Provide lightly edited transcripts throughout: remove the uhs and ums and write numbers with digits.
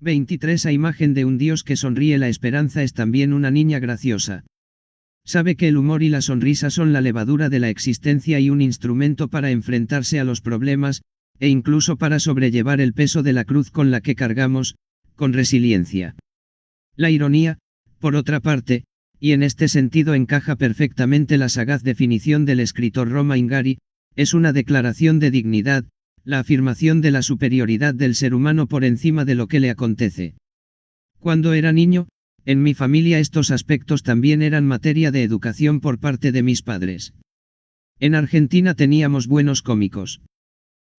23. A imagen de un Dios que sonríe. La esperanza es también una niña graciosa. Sabe que el humor y la sonrisa son la levadura de la existencia y un instrumento para enfrentarse a los problemas, e incluso para sobrellevar el peso de la cruz con la que cargamos, con resiliencia. La ironía, por otra parte, y en este sentido encaja perfectamente la sagaz definición del escritor Romain Gary, es una declaración de dignidad, la afirmación de la superioridad del ser humano por encima de lo que le acontece. Cuando era niño, en mi familia estos aspectos también eran materia de educación por parte de mis padres. En Argentina teníamos buenos cómicos.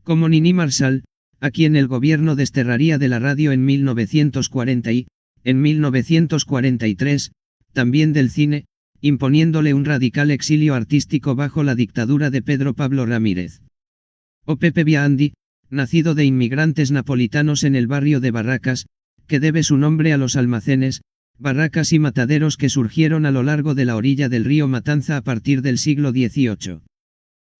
Como Nini Marshall, a quien el gobierno desterraría de la radio en 1940 y, en 1943, también del cine, imponiéndole un radical exilio artístico bajo la dictadura de Pedro Pablo Ramírez. O Pepe Biandi, nacido de inmigrantes napolitanos en el barrio de Barracas, que debe su nombre a los almacenes, barracas y mataderos que surgieron a lo largo de la orilla del río Matanza a partir del siglo XVIII.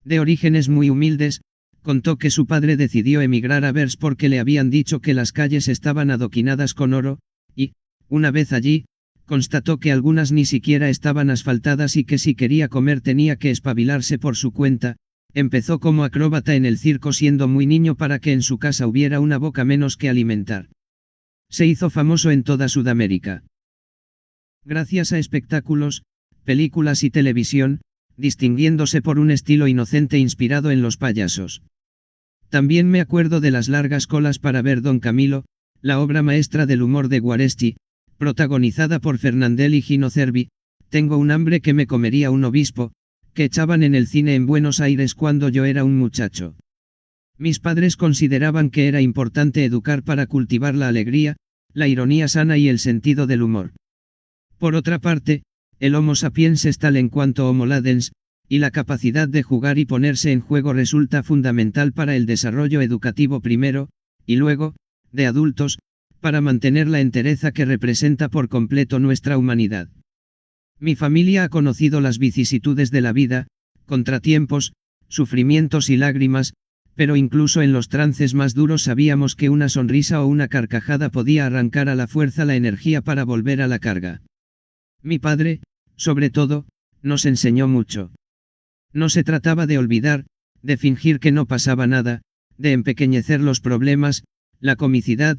De orígenes muy humildes, contó que su padre decidió emigrar a Vers porque le habían dicho que las calles estaban adoquinadas con oro, y, una vez allí, constató que algunas ni siquiera estaban asfaltadas y que si quería comer tenía que espabilarse por su cuenta. Empezó como acróbata en el circo siendo muy niño para que en su casa hubiera una boca menos que alimentar. Se hizo famoso en toda Sudamérica. Gracias a espectáculos, películas y televisión, distinguiéndose por un estilo inocente inspirado en los payasos. También me acuerdo de las largas colas para ver Don Camilo, la obra maestra del humor de Guareschi, protagonizada por Fernandel y Gino Cervi. Tengo un hambre que me comería un obispo, que echaban en el cine en Buenos Aires cuando yo era un muchacho. Mis padres consideraban que era importante educar para cultivar la alegría, la ironía sana y el sentido del humor. Por otra parte, el Homo sapiens es tal en cuanto Homo ladens, y la capacidad de jugar y ponerse en juego resulta fundamental para el desarrollo educativo primero, y luego, de adultos, para mantener la entereza que representa por completo nuestra humanidad. Mi familia ha conocido las vicisitudes de la vida, contratiempos, sufrimientos y lágrimas, pero incluso en los trances más duros sabíamos que una sonrisa o una carcajada podía arrancar a la fuerza la energía para volver a la carga. Mi padre, sobre todo, nos enseñó mucho. No se trataba de olvidar, de fingir que no pasaba nada, de empequeñecer los problemas. La comicidad,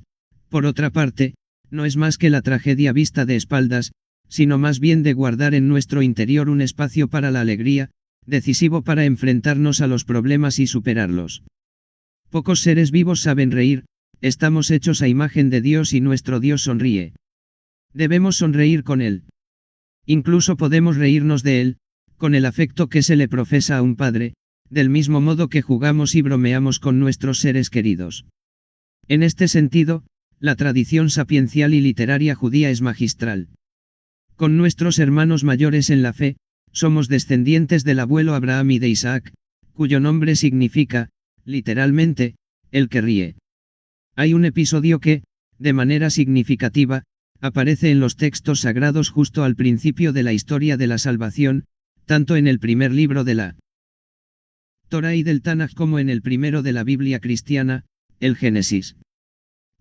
por otra parte, no es más que la tragedia vista de espaldas, sino más bien de guardar en nuestro interior un espacio para la alegría, decisivo para enfrentarnos a los problemas y superarlos. Pocos seres vivos saben reír, estamos hechos a imagen de Dios y nuestro Dios sonríe. Debemos sonreír con Él. Incluso podemos reírnos de Él, con el afecto que se le profesa a un padre, del mismo modo que jugamos y bromeamos con nuestros seres queridos. En este sentido, la tradición sapiencial y literaria judía es magistral. Con nuestros hermanos mayores en la fe, somos descendientes del abuelo Abraham y de Isaac, cuyo nombre significa, literalmente, el que ríe. Hay un episodio que, de manera significativa, aparece en los textos sagrados justo al principio de la historia de la salvación, tanto en el primer libro de la Torá y del Tanaj como en el primero de la Biblia cristiana, el Génesis.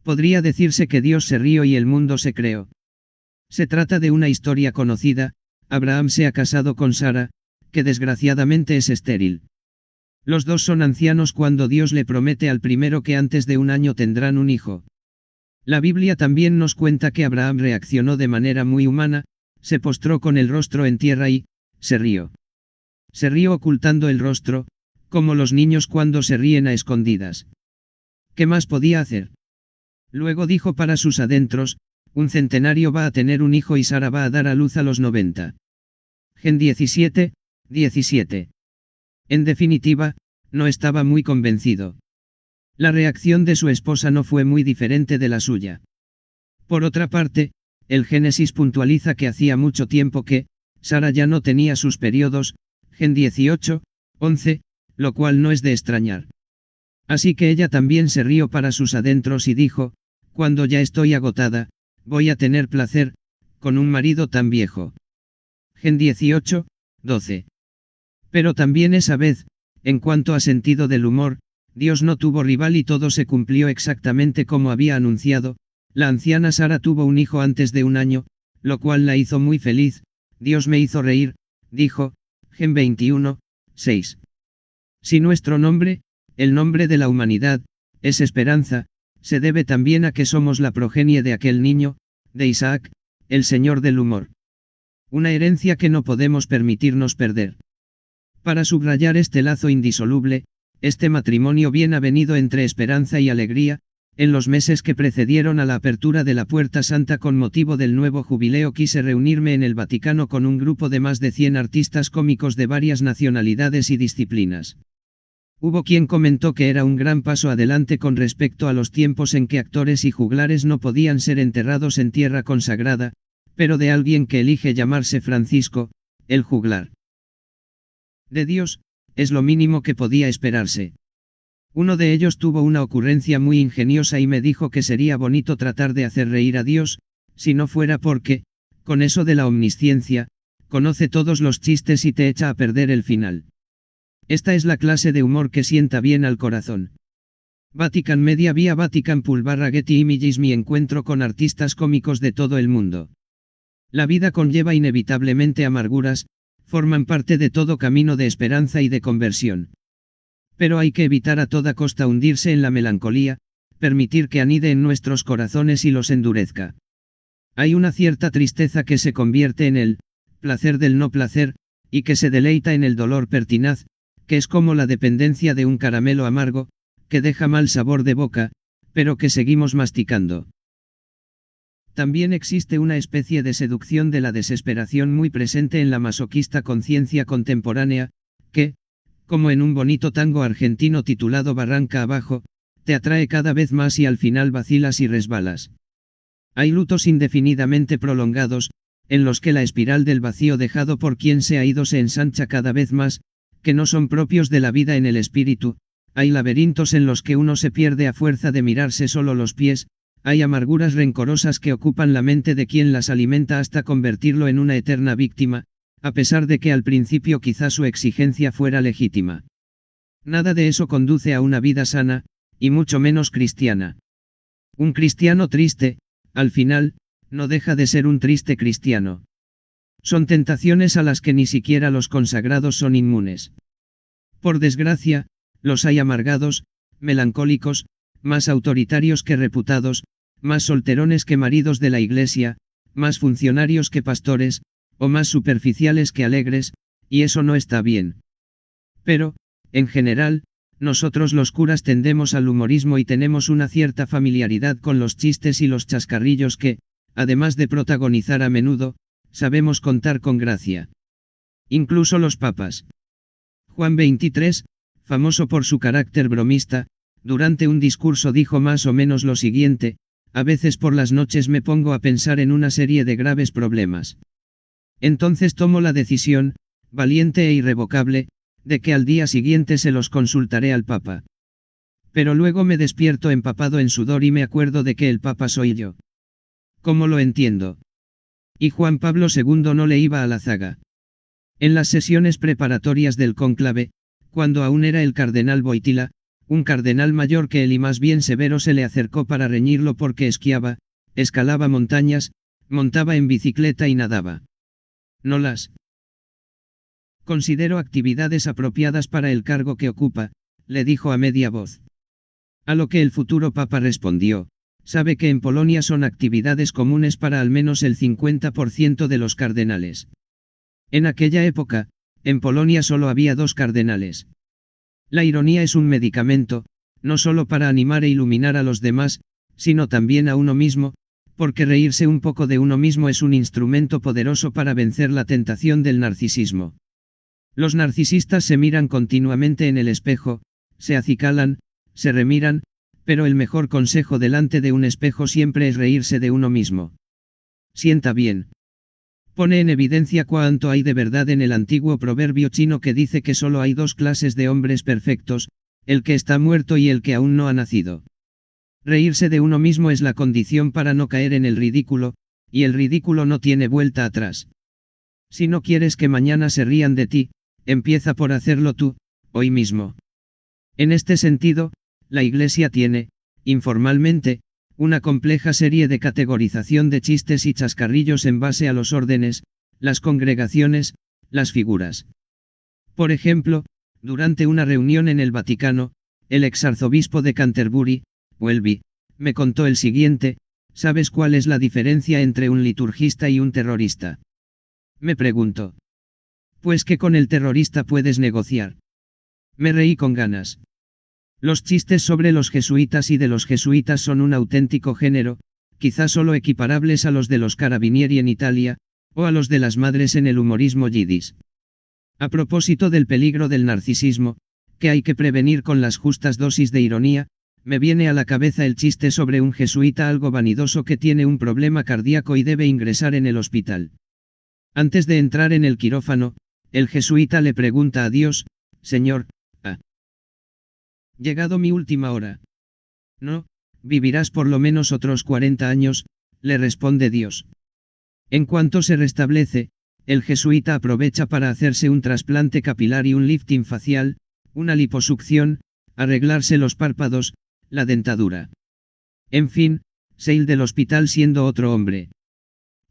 Podría decirse que Dios se rió y el mundo se creó. Se trata de una historia conocida. Abraham se ha casado con Sara, que desgraciadamente es estéril. Los dos son ancianos cuando Dios le promete al primero que antes de un año tendrán un hijo. La Biblia también nos cuenta que Abraham reaccionó de manera muy humana, se postró con el rostro en tierra y, se rió. Se rió ocultando el rostro, como los niños cuando se ríen a escondidas. ¿Qué más podía hacer? Luego dijo para sus adentros, un centenario va a tener un hijo y Sara va a dar a luz a los 90. Gen 17, 17. En definitiva, no estaba muy convencido. La reacción de su esposa no fue muy diferente de la suya. Por otra parte, el Génesis puntualiza que hacía mucho tiempo que, Sara ya no tenía sus periodos, Gen 18, 11, lo cual no es de extrañar. Así que ella también se rió para sus adentros y dijo, cuando ya estoy agotada, voy a tener placer, con un marido tan viejo. Gen 18, 12. Pero también esa vez, en cuanto a sentido del humor, Dios no tuvo rival y todo se cumplió exactamente como había anunciado. La anciana Sara tuvo un hijo antes de un año, lo cual la hizo muy feliz. Dios me hizo reír, dijo, Gen 21, 6. Si nuestro nombre, el nombre de la humanidad, es esperanza, se debe también a que somos la progenie de aquel niño, de Isaac, el señor del humor. Una herencia que no podemos permitirnos perder. Para subrayar este lazo indisoluble, este matrimonio bien avenido entre esperanza y alegría, en los meses que precedieron a la apertura de la Puerta Santa con motivo del nuevo jubileo quise reunirme en el Vaticano con un grupo de más de 100 artistas cómicos de varias nacionalidades y disciplinas. Hubo quien comentó que era un gran paso adelante con respecto a los tiempos en que actores y juglares no podían ser enterrados en tierra consagrada, pero de alguien que elige llamarse Francisco, el juglar. De Dios, es lo mínimo que podía esperarse. Uno de ellos tuvo una ocurrencia muy ingeniosa y me dijo que sería bonito tratar de hacer reír a Dios, si no fuera porque, con eso de la omnisciencia, conoce todos los chistes y te echa a perder el final. Esta es la clase de humor que sienta bien al corazón. Vatican Media vía Vatican /Getty Images. Mi encuentro con artistas cómicos de todo el mundo. La vida conlleva inevitablemente amarguras, forman parte de todo camino de esperanza y de conversión. Pero hay que evitar a toda costa hundirse en la melancolía, permitir que anide en nuestros corazones y los endurezca. Hay una cierta tristeza que se convierte en el placer del no placer, y que se deleita en el dolor pertinaz, que es como la dependencia de un caramelo amargo, que deja mal sabor de boca, pero que seguimos masticando. También existe una especie de seducción de la desesperación muy presente en la masoquista conciencia contemporánea, que, como en un bonito tango argentino titulado Barranca Abajo, te atrae cada vez más y al final vacilas y resbalas. Hay lutos indefinidamente prolongados, en los que la espiral del vacío dejado por quien se ha ido se ensancha cada vez más, que no son propios de la vida en el espíritu. Hay laberintos en los que uno se pierde a fuerza de mirarse solo los pies, hay amarguras rencorosas que ocupan la mente de quien las alimenta hasta convertirlo en una eterna víctima, a pesar de que al principio quizá su exigencia fuera legítima. Nada de eso conduce a una vida sana, y mucho menos cristiana. Un cristiano triste, al final, no deja de ser un triste cristiano. Son tentaciones a las que ni siquiera los consagrados son inmunes. Por desgracia, los hay amargados, melancólicos, más autoritarios que reputados, más solterones que maridos de la iglesia, más funcionarios que pastores, o más superficiales que alegres, y eso no está bien. Pero, en general, nosotros los curas tendemos al humorismo y tenemos una cierta familiaridad con los chistes y los chascarrillos que, además de protagonizar a menudo, sabemos contar con gracia. Incluso los papas. Juan XXIII, famoso por su carácter bromista, durante un discurso dijo más o menos lo siguiente: a veces por las noches me pongo a pensar en una serie de graves problemas. Entonces tomo la decisión, valiente e irrevocable, de que al día siguiente se los consultaré al Papa. Pero luego me despierto empapado en sudor y me acuerdo de que el Papa soy yo. ¿Cómo lo entiendo? Y Juan Pablo II no le iba a la zaga. En las sesiones preparatorias del cónclave, cuando aún era el cardenal Wojtyła, un cardenal mayor que él y más bien severo se le acercó para reñirlo porque esquiaba, escalaba montañas, montaba en bicicleta y nadaba. No las considero actividades apropiadas para el cargo que ocupa, le dijo a media voz. A lo que el futuro papa respondió: sabe que en Polonia son actividades comunes para al menos el 50% de los cardenales. En aquella época, en Polonia solo había 2 cardenales. La ironía es un medicamento, no solo para animar e iluminar a los demás, sino también a uno mismo, porque reírse un poco de uno mismo es un instrumento poderoso para vencer la tentación del narcisismo. Los narcisistas se miran continuamente en el espejo, se acicalan, se remiran, pero el mejor consejo delante de un espejo siempre es reírse de uno mismo. Sienta bien. Pone en evidencia cuánto hay de verdad en el antiguo proverbio chino que dice que solo hay 2 clases de hombres perfectos, el que está muerto y el que aún no ha nacido. Reírse de uno mismo es la condición para no caer en el ridículo, y el ridículo no tiene vuelta atrás. Si no quieres que mañana se rían de ti, empieza por hacerlo tú, hoy mismo. En este sentido, la Iglesia tiene, informalmente, una compleja serie de categorización de chistes y chascarrillos en base a los órdenes, las congregaciones, las figuras. Por ejemplo, durante una reunión en el Vaticano, el exarzobispo de Canterbury, Welby, me contó el siguiente: ¿sabes cuál es la diferencia entre un liturgista y un terrorista? Me preguntó. Pues que con el terrorista puedes negociar. Me reí con ganas. Los chistes sobre los jesuitas y de los jesuitas son un auténtico género, quizá solo equiparables a los de los carabinieri en Italia, o a los de las madres en el humorismo yidis. A propósito del peligro del narcisismo, que hay que prevenir con las justas dosis de ironía, me viene a la cabeza el chiste sobre un jesuita algo vanidoso que tiene un problema cardíaco y debe ingresar en el hospital. Antes de entrar en el quirófano, el jesuita le pregunta a Dios: Señor, ¿ha llegado mi última hora? No, vivirás por lo menos otros 40 años, le responde Dios. En cuanto se restablece, el jesuita aprovecha para hacerse un trasplante capilar y un lifting facial, una liposucción, arreglarse los párpados, la dentadura. En fin, sale del hospital siendo otro hombre.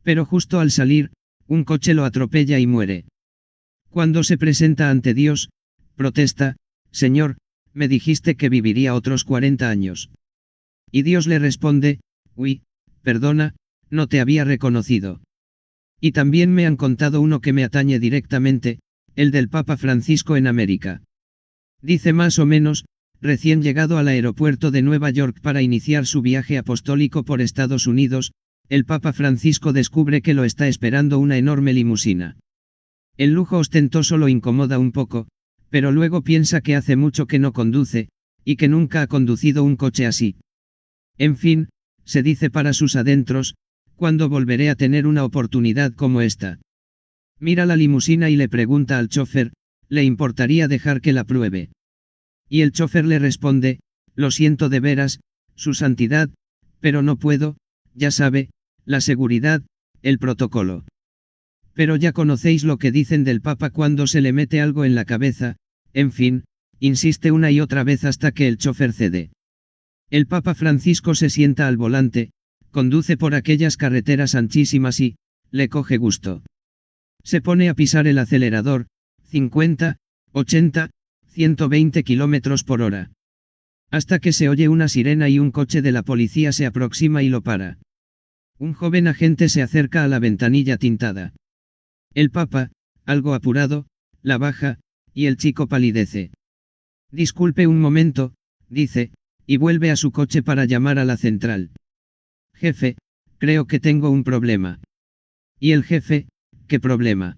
Pero justo al salir, un coche lo atropella y muere. Cuando se presenta ante Dios, protesta: Señor, me dijiste que viviría otros 40 años. Y Dios le responde: uy, perdona, no te había reconocido. Y también me han contado uno que me atañe directamente, el del Papa Francisco en América. Dice más o menos: recién llegado al aeropuerto de Nueva York para iniciar su viaje apostólico por Estados Unidos, el Papa Francisco descubre que lo está esperando una enorme limusina. El lujo ostentoso lo incomoda un poco, pero luego piensa que hace mucho que no conduce, y que nunca ha conducido un coche así. En fin, se dice para sus adentros: ¿cuándo volveré a tener una oportunidad como esta? Mira la limusina y le pregunta al chofer: ¿le importaría dejar que la pruebe? Y el chofer le responde: lo siento de veras, su santidad, pero no puedo, ya sabe, la seguridad, el protocolo. Pero ya conocéis lo que dicen del Papa cuando se le mete algo en la cabeza. En fin, insiste una y otra vez hasta que el chofer cede. El Papa Francisco se sienta al volante, conduce por aquellas carreteras anchísimas y, le coge gusto. Se pone a pisar el acelerador, 50, 80, 120 kilómetros por hora. Hasta que se oye una sirena y un coche de la policía se aproxima y lo para. Un joven agente se acerca a la ventanilla tintada. El Papa, algo apurado, la baja, y el chico palidece. Disculpe un momento, dice, y vuelve a su coche para llamar a la central. Jefe, creo que tengo un problema. ¿Y el jefe, qué problema?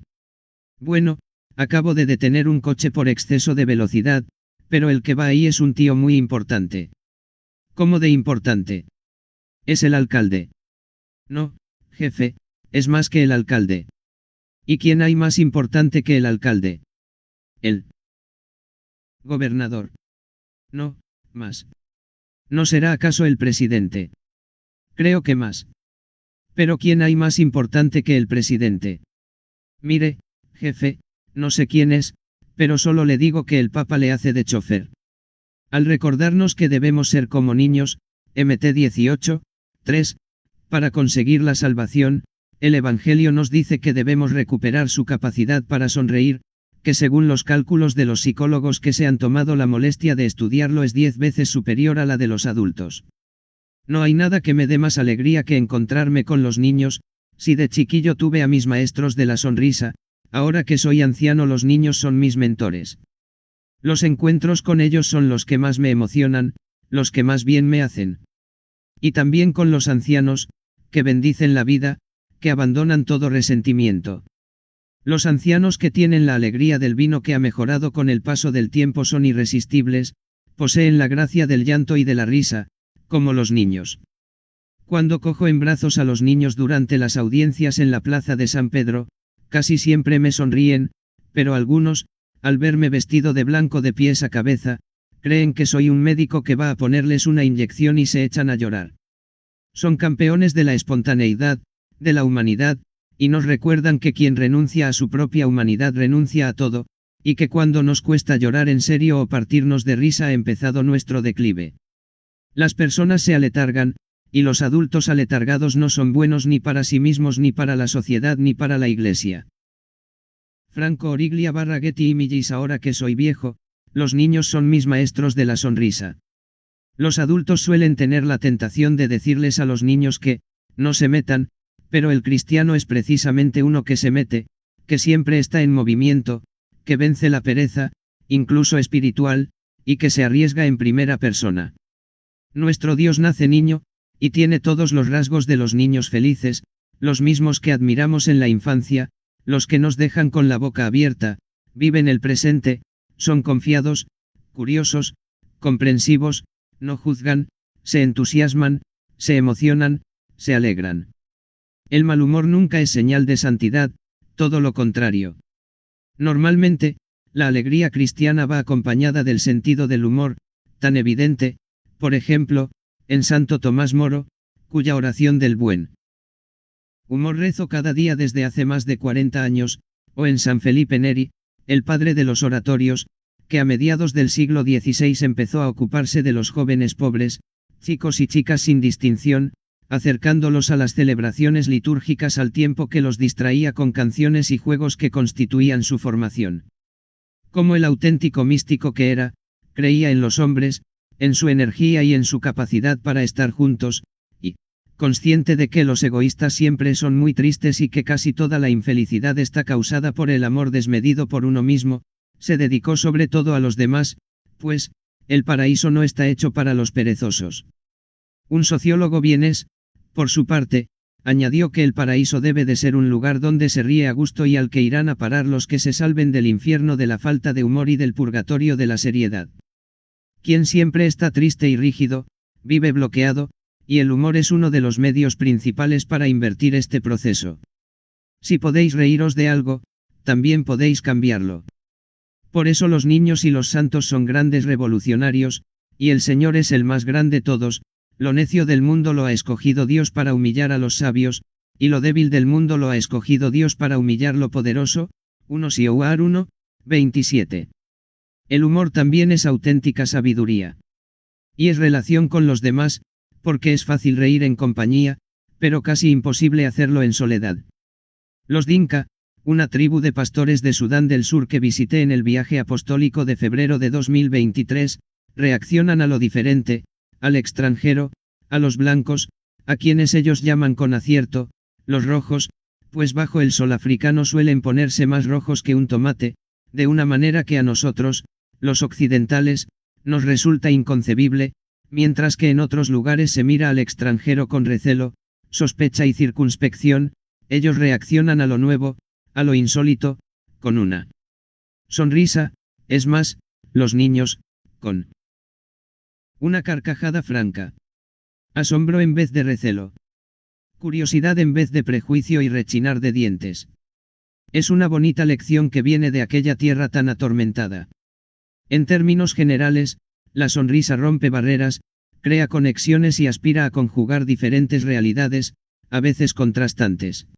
Bueno, acabo de detener un coche por exceso de velocidad, pero el que va ahí es un tío muy importante. ¿Cómo de importante? Es el alcalde. No, jefe, es más que el alcalde. ¿Y quién hay más importante que el alcalde? El gobernador. No, más. ¿No será acaso el presidente? Creo que más. Pero ¿quién hay más importante que el presidente? Mire, jefe, no sé quién es, pero solo le digo que el Papa le hace de chofer. Al recordarnos que debemos ser como niños, Mt 18, 3, para conseguir la salvación, el Evangelio nos dice que debemos recuperar su capacidad para sonreír, que según los cálculos de los psicólogos que se han tomado la molestia de estudiarlo es 10 veces superior a la de los adultos. No hay nada que me dé más alegría que encontrarme con los niños. Si de chiquillo tuve a mis maestros de la sonrisa, ahora que soy anciano los niños son mis mentores. Los encuentros con ellos son los que más me emocionan, los que más bien me hacen. Y también con los ancianos, que bendicen la vida, que abandonan todo resentimiento. Los ancianos que tienen la alegría del vino que ha mejorado con el paso del tiempo son irresistibles, poseen la gracia del llanto y de la risa, como los niños. Cuando cojo en brazos a los niños durante las audiencias en la plaza de San Pedro, casi siempre me sonríen, pero algunos, al verme vestido de blanco de pies a cabeza, creen que soy un médico que va a ponerles una inyección y se echan a llorar. Son campeones de la espontaneidad, de la humanidad, y nos recuerdan que quien renuncia a su propia humanidad renuncia a todo, y que cuando nos cuesta llorar en serio o partirnos de risa ha empezado nuestro declive. Las personas se aletargan, y los adultos aletargados no son buenos ni para sí mismos ni para la sociedad ni para la iglesia. Franco Origlia / Getty Images. Ahora que soy viejo, los niños son mis maestros de la sonrisa. Los adultos suelen tener la tentación de decirles a los niños que no se metan, pero el cristiano es precisamente uno que se mete, que siempre está en movimiento, que vence la pereza, incluso espiritual, y que se arriesga en primera persona. Nuestro Dios nace niño, y tiene todos los rasgos de los niños felices, los mismos que admiramos en la infancia, los que nos dejan con la boca abierta, viven el presente, son confiados, curiosos, comprensivos, no juzgan, se entusiasman, se emocionan, se alegran. El mal humor nunca es señal de santidad, todo lo contrario. Normalmente, la alegría cristiana va acompañada del sentido del humor, tan evidente, por ejemplo, en Santo Tomás Moro, cuya oración del buen humor rezo cada día desde hace más de 40 años, o en San Felipe Neri, el padre de los oratorios, que a mediados del siglo XVI empezó a ocuparse de los jóvenes pobres, chicos y chicas sin distinción, acercándolos a las celebraciones litúrgicas al tiempo que los distraía con canciones y juegos que constituían su formación. Como el auténtico místico que era, creía en los hombres, en su energía y en su capacidad para estar juntos, y, consciente de que los egoístas siempre son muy tristes y que casi toda la infelicidad está causada por el amor desmedido por uno mismo, se dedicó sobre todo a los demás, pues, el paraíso no está hecho para los perezosos. Un sociólogo vienés, por su parte, añadió que el paraíso debe de ser un lugar donde se ríe a gusto y al que irán a parar los que se salven del infierno de la falta de humor y del purgatorio de la seriedad. Quien siempre está triste y rígido, vive bloqueado, y el humor es uno de los medios principales para invertir este proceso. Si podéis reíros de algo, también podéis cambiarlo. Por eso los niños y los santos son grandes revolucionarios, y el Señor es el más grande de todos. Lo necio del mundo lo ha escogido Dios para humillar a los sabios, y lo débil del mundo lo ha escogido Dios para humillar lo poderoso. 1 Sioar 1, 27. El humor también es auténtica sabiduría. Y es relación con los demás, porque es fácil reír en compañía, pero casi imposible hacerlo en soledad. Los Dinka, una tribu de pastores de Sudán del Sur que visité en el viaje apostólico de febrero de 2023, reaccionan a lo diferente, al extranjero, a los blancos, a quienes ellos llaman con acierto, los rojos, pues bajo el sol africano suelen ponerse más rojos que un tomate, de una manera que a nosotros, los occidentales, nos resulta inconcebible, mientras que en otros lugares se mira al extranjero con recelo, sospecha y circunspección, ellos reaccionan a lo nuevo, a lo insólito, con una sonrisa, es más, los niños, con una carcajada franca. Asombro en vez de recelo. Curiosidad en vez de prejuicio y rechinar de dientes. Es una bonita lección que viene de aquella tierra tan atormentada. En términos generales, la sonrisa rompe barreras, crea conexiones y aspira a conjugar diferentes realidades, a veces contrastantes.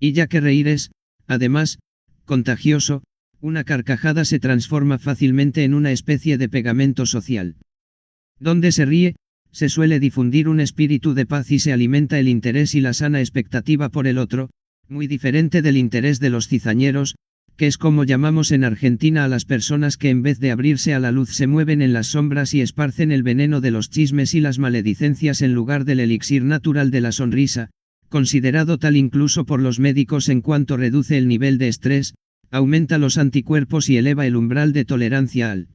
Y ya que reír es, además, contagioso, una carcajada se transforma fácilmente en una especie de pegamento social. Donde se ríe, se suele difundir un espíritu de paz y se alimenta el interés y la sana expectativa por el otro, muy diferente del interés de los cizañeros, que es como llamamos en Argentina a las personas que en vez de abrirse a la luz se mueven en las sombras y esparcen el veneno de los chismes y las maledicencias en lugar del elixir natural de la sonrisa, considerado tal incluso por los médicos en cuanto reduce el nivel de estrés, aumenta los anticuerpos y eleva el umbral de tolerancia al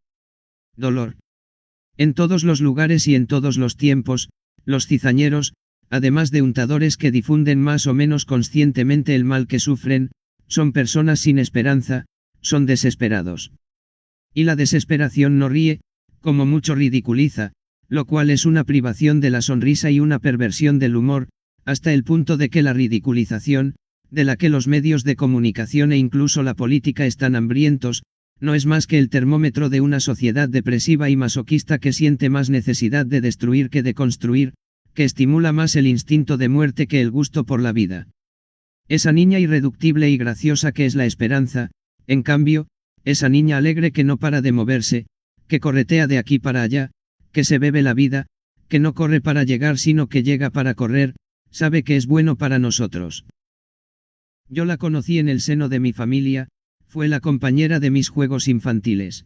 dolor. En todos los lugares y en todos los tiempos, los cizañeros, además de untadores que difunden más o menos conscientemente el mal que sufren, son personas sin esperanza, son desesperados. Y la desesperación no ríe, como mucho ridiculiza, lo cual es una privación de la sonrisa y una perversión del humor, hasta el punto de que la ridiculización, de la que los medios de comunicación e incluso la política están hambrientos, no es más que el termómetro de una sociedad depresiva y masoquista que siente más necesidad de destruir que de construir, que estimula más el instinto de muerte que el gusto por la vida. Esa niña irreductible y graciosa que es la esperanza, en cambio, esa niña alegre que no para de moverse, que corretea de aquí para allá, que se bebe la vida, que no corre para llegar sino que llega para correr, sabe que es bueno para nosotros. Yo la conocí en el seno de mi familia, fue la compañera de mis juegos infantiles.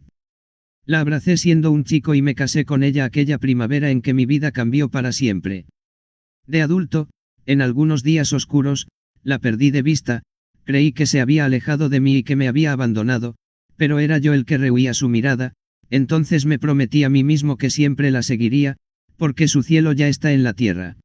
La abracé siendo un chico y me casé con ella aquella primavera en que mi vida cambió para siempre. De adulto, en algunos días oscuros, la perdí de vista, creí que se había alejado de mí y que me había abandonado, pero era yo el que rehuía su mirada, entonces me prometí a mí mismo que siempre la seguiría, porque su cielo ya está en la tierra.